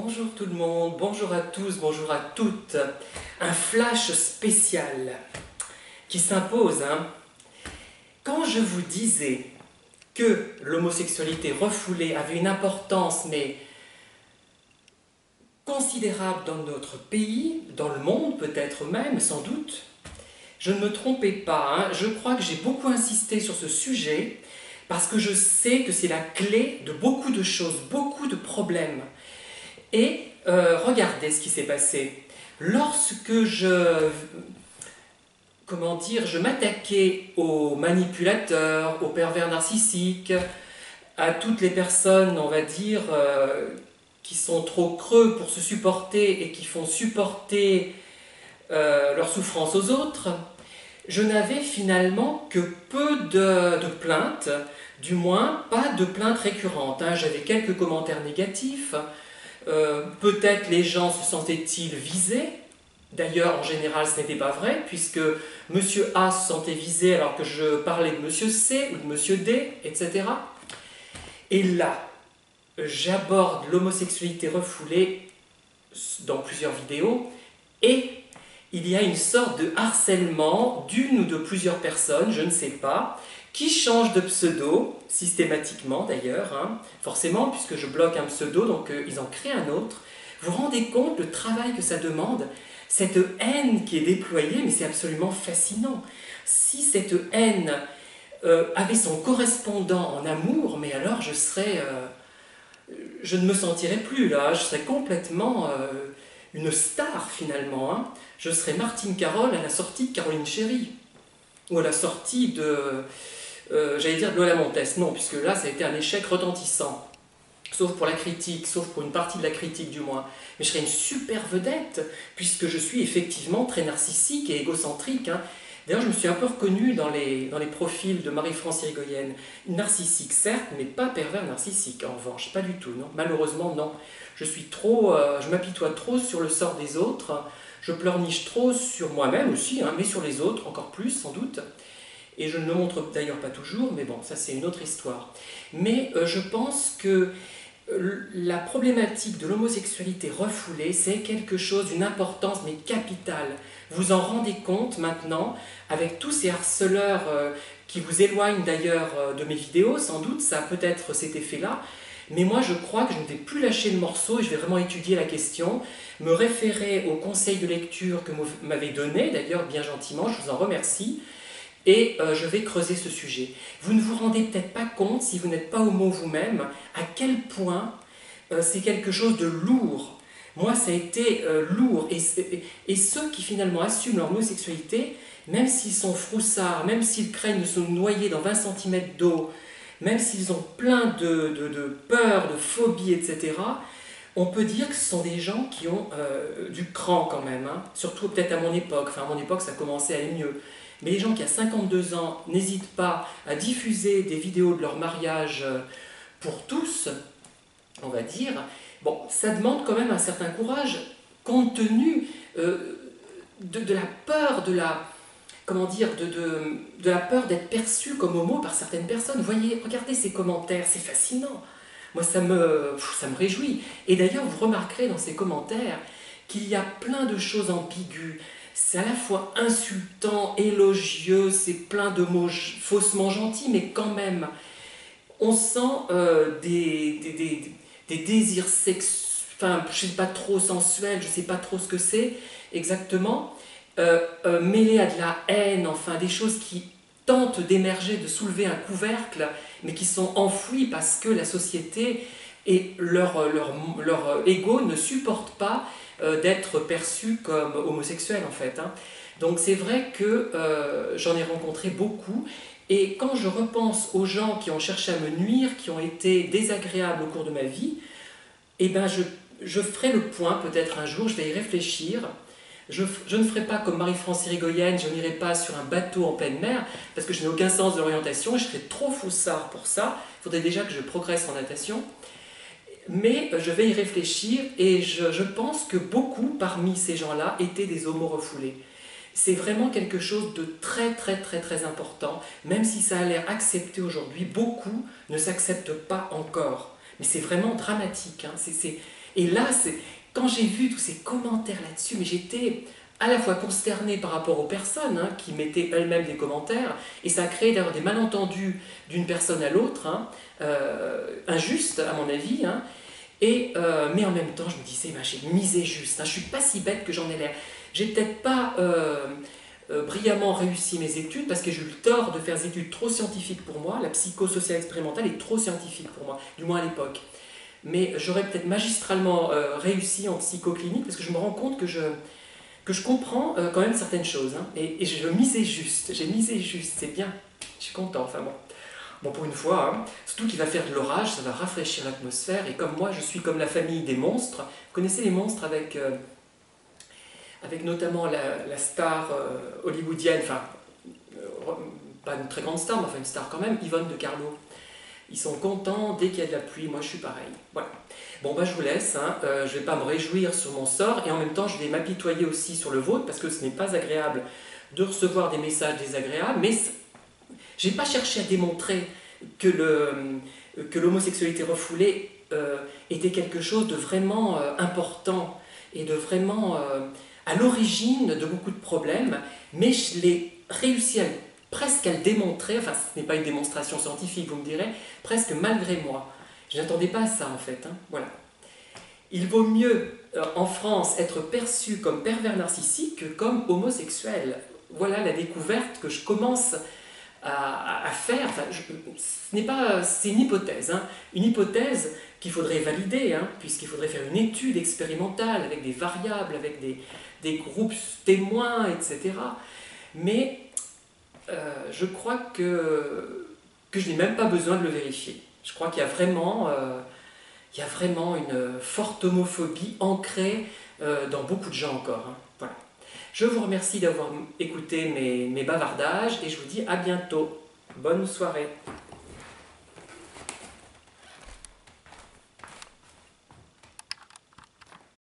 Bonjour tout le monde, bonjour à tous, bonjour à toutes. Un flash spécial qui s'impose. Quand je vous disais que l'homosexualité refoulée avait une importance, mais considérable dans notre pays, dans le monde peut-être même, sans doute, je ne me trompais pas. Je crois que j'ai beaucoup insisté sur ce sujet parce que je sais que c'est la clé de beaucoup de choses, beaucoup de problèmes. Et regardez ce qui s'est passé. Lorsque je m'attaquais aux manipulateurs, aux pervers narcissiques, à toutes les personnes, on va dire, qui sont trop creux pour se supporter et qui font supporter leur souffrance aux autres, je n'avais finalement que peu de plaintes, du moins pas de plaintes récurrentes. J'avais quelques commentaires négatifs. Peut-être les gens se sentaient-ils visés. D'ailleurs, en général, ce n'était pas vrai, puisque Monsieur A se sentait visé alors que je parlais de Monsieur C ou de Monsieur D, etc. Et là, j'aborde l'homosexualité refoulée dans plusieurs vidéos, et il y a une sorte de harcèlement d'une ou de plusieurs personnes, je ne sais pas, qui changent de pseudo, systématiquement d'ailleurs, forcément, puisque je bloque un pseudo, donc ils en créent un autre. Vous vous rendez compte le travail que ça demande? Cette haine qui est déployée, mais c'est absolument fascinant. Si cette haine avait son correspondant en amour, mais alors je ne me sentirais plus là, je serais complètement une star finalement. Je serais Martine Carole à la sortie de Caroline Chéry, ou à la sortie de, j'allais dire de Lola Montez, non, puisque là ça a été un échec retentissant, sauf pour la critique, sauf pour une partie de la critique du moins. Mais je serais une super vedette, puisque je suis effectivement très narcissique et égocentrique. D'ailleurs, je me suis un peu reconnue dans les profils de Marie-France Irigoyen. Narcissique, certes, mais pas pervers narcissique, en revanche, pas du tout, non. Malheureusement, non. Je m'apitoie trop sur le sort des autres, je pleurniche trop sur moi-même aussi, mais sur les autres, encore plus, sans doute. Et je ne le montre d'ailleurs pas toujours, mais bon, ça c'est une autre histoire. Mais je pense que la problématique de l'homosexualité refoulée, c'est quelque chose d'une importance mais capitale. Vous en rendez compte maintenant avec tous ces harceleurs qui vous éloignent d'ailleurs de mes vidéos, sans doute, ça a peut-être cet effet-là. Mais moi je crois que je ne vais plus lâcher le morceau et je vais vraiment étudier la question, me référer au conseil de lecture que vous m'avez donné, d'ailleurs bien gentiment, je vous en remercie. Et je vais creuser ce sujet. Vous ne vous rendez peut-être pas compte, si vous n'êtes pas homo vous-même, à quel point c'est quelque chose de lourd. Moi, ça a été lourd. Et ceux qui finalement assument leur homosexualité, même s'ils sont froussards, même s'ils craignent de se noyer dans 20 cm d'eau, même s'ils ont plein de peur, de phobie, etc., on peut dire que ce sont des gens qui ont du cran quand même. Surtout peut-être à mon époque. Enfin, à mon époque, ça commençait à aller mieux. Mais les gens qui, à 52 ans, n'hésitent pas à diffuser des vidéos de leur mariage pour tous, on va dire, bon, ça demande quand même un certain courage, compte tenu de la peur, de la peur d'être perçu comme homo par certaines personnes. Vous voyez, regardez ces commentaires, c'est fascinant. Moi, ça me réjouit. Et d'ailleurs, vous remarquerez dans ces commentaires qu'il y a plein de choses ambiguës. C'est à la fois insultant, élogieux, c'est plein de mots faussement gentils, mais quand même, on sent des désirs sexuels, enfin, je ne sais pas trop sensuels, je ne sais pas trop ce que c'est exactement, mêlés à de la haine, enfin, des choses qui tentent d'émerger, de soulever un couvercle, mais qui sont enfouies parce que la société et leur ego ne supportent pas d'être perçus comme homosexuels en fait. Donc c'est vrai que j'en ai rencontré beaucoup, et quand je repense aux gens qui ont cherché à me nuire, qui ont été désagréables au cours de ma vie, eh ben je ferai le point peut-être un jour, je vais y réfléchir. Je ne ferai pas comme Marie-France Irigoyen, je n'irai pas sur un bateau en pleine mer, parce que je n'ai aucun sens de l'orientation, je serais trop foussard pour ça, il faudrait déjà que je progresse en natation. Mais je vais y réfléchir, et je pense que beaucoup parmi ces gens-là étaient des homos refoulés. C'est vraiment quelque chose de très très très très important, même si ça a l'air accepté aujourd'hui, beaucoup ne s'acceptent pas encore. Mais c'est vraiment dramatique. Et là, quand j'ai vu tous ces commentaires là-dessus, mais j'étais à la fois consternée par rapport aux personnes hein, qui mettaient elles-mêmes des commentaires, et ça a créé d'ailleurs des malentendus d'une personne à l'autre, hein, injustes à mon avis, hein, mais en même temps je me disais, ben, j'ai misé juste, hein, je ne suis pas si bête que j'en ai l'air. J'ai peut-être pas brillamment réussi mes études parce que j'ai eu le tort de faire des études trop scientifiques pour moi, la psychosociale expérimentale est trop scientifique pour moi, du moins à l'époque. Mais j'aurais peut-être magistralement réussi en psychoclinique parce que je me rends compte que je comprends quand même certaines choses. Hein, et je misais juste, j'ai misé juste, c'est bien, je suis content, enfin bon. Bon, pour une fois, hein, surtout qu'il va faire de l'orage, ça va rafraîchir l'atmosphère, et comme moi, je suis comme la famille des monstres. Vous connaissez les monstres avec notamment la star hollywoodienne, enfin, pas une très grande star, mais enfin une star quand même, Yvonne de Carlo. Ils sont contents dès qu'il y a de la pluie, moi je suis pareil. Voilà. Bon, bah je vous laisse, hein. Je ne vais pas me réjouir sur mon sort, et en même temps, je vais m'apitoyer aussi sur le vôtre, parce que ce n'est pas agréable de recevoir des messages désagréables, mais je n'ai pas cherché à démontrer que l'homosexualité refoulée était quelque chose de vraiment important et de vraiment à l'origine de beaucoup de problèmes, mais je l'ai réussi presque à le démontrer, enfin ce n'est pas une démonstration scientifique, vous me direz, presque malgré moi. Je n'attendais pas à ça en fait, hein, voilà. Il vaut mieux en France être perçu comme pervers narcissique que comme homosexuel. Voilà la découverte que je commence à faire. Enfin, c'est une hypothèse, hein, une hypothèse qu'il faudrait valider, hein, puisqu'il faudrait faire une étude expérimentale avec des variables, avec des groupes témoins, etc. Mais je crois que je n'ai même pas besoin de le vérifier. Je crois qu'il y a vraiment une forte homophobie ancrée dans beaucoup de gens encore. Hein. Voilà. Je vous remercie d'avoir écouté mes bavardages et je vous dis à bientôt. Bonne soirée.